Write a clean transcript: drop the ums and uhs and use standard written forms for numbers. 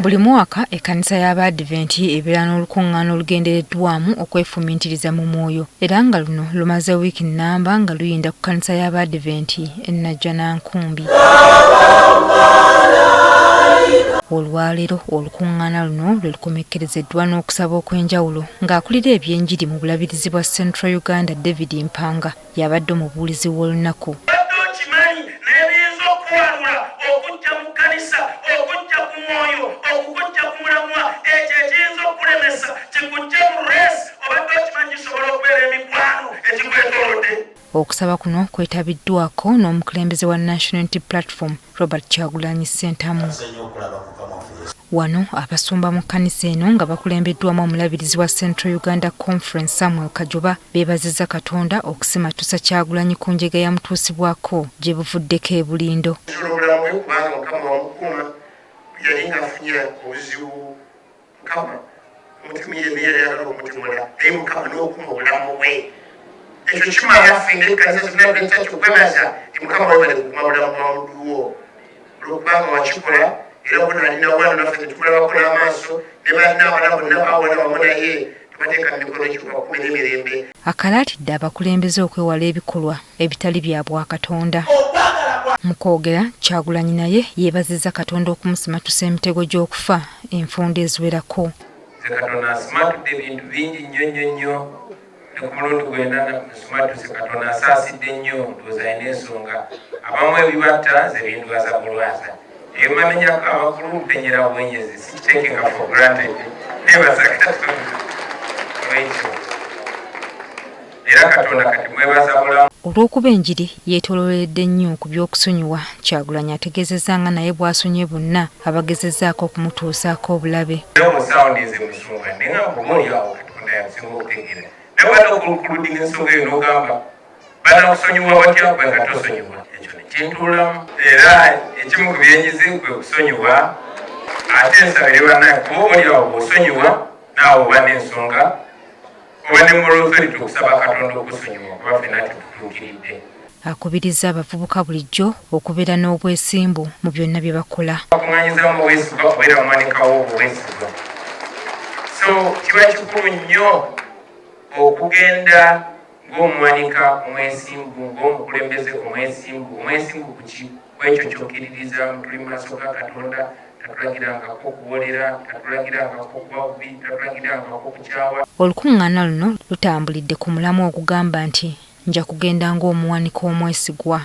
Buli mwaka ekkanisa y'Abadiventi ebeera n'olukungaana olugendereddwamu okwefumiitiriza mu mwoyo era nga luno lumaze wiiki nnamba nga luyinda ku kkanisa y'Abadiventi e Najjanankumbi. Olwaleero olukungaana luno lwe lukomekkerezeddwa n'okusaba okw'enjawulo ng'akulira ebyenjiri mu bulabirizi bwa Central Uganda David Mpanga y'abadde omubuulizi w'olunaku. Okusaba kuno kwetabiddwako n'omukulembeze wa National Unity Platform Robert Kyagulanyi Ssentamu. Wano abasumba mu kkanisa eno nga bakulembeddwamu omulabirizi wa Central Uganda Conference Samuel Kajoba beebazizza Katonda okusimatusa Kyagulanyi ku njega yamutuusibwako gye buvuddeko e Bulindo. Ekyo kimala yafinga ekkanisa zonna bw'enkya kikwebaza Mukama webale kukumabula mawuluwo olwokubanga wakikola era bona alina wano naffe tetukulabako n'amaaso ne balina abala bonna bawona wamu naye tubateeka mu mikono kikubakume n'emirembe. Akalaatidde abakulembeze okwewala ebikolwa ebitali bya Bwakatonda. Mu kwogera Kyagulanyi naye yeebazizza Katonda okumusimatusa emitego gy'okufa enfunda eziwerako. Katonda asimatudde ebintu bingi nnyo Kumulundi gwenda nsumatuse Katonda asaasidde nnyo ndowooza alina ensonga abamu ebibatta ze bindwaza bulwaza eyo mamenyako amakulu mpenyera bwenyezi sikiteekenga for granted nebaza Katonda olwekyo era Katonda kati mwebaza bulamu. Olw'okuba enjiri yeetoololedde nnyo ku by'okusonyiwa Kyagulanyi ategeezezza nga naye bw'asonye bonna abagezezzaako okumutuusaako obulabe. Era omusawundize musunga naye nga mbumulyawo Katonda yasinga okutegeera nebadde okulukuludinga ensonga eyo n'ogamba banakusonyiwa batya gwe nga tosonyiwa ekyo nekintuulamu era ekimu ku byenyizi gwe kusonyiwa ate ensabire bannaye kuba obalyawo bw'osonyiwa naawe oba n'ensonga oba ne moral authority okusaba Katonda okusonyiwa kuba ffenna tetutuukiridde. Akubiriza abavubuka bulijjo okubeera n'obwesimbu mu byonna bye bakola. Bakuŋŋaanyizamu obwesigwa kubeera bamanikawo obwesigwa so kiba kikulu nnyo okugenda ng'omuwanika omwesimbu ng'omukulembeze omwesimbu ku ekyo ky'okkiririza tuli mu maaso ga Katonda tatulagirangako kuwolera tatulagirangako kuba bubi tatulagirangako kukyawa. Olukungaana luno lutambulidde ku mulamu ogugamba nti nja kugenda ng'omuwanika omwesigwa.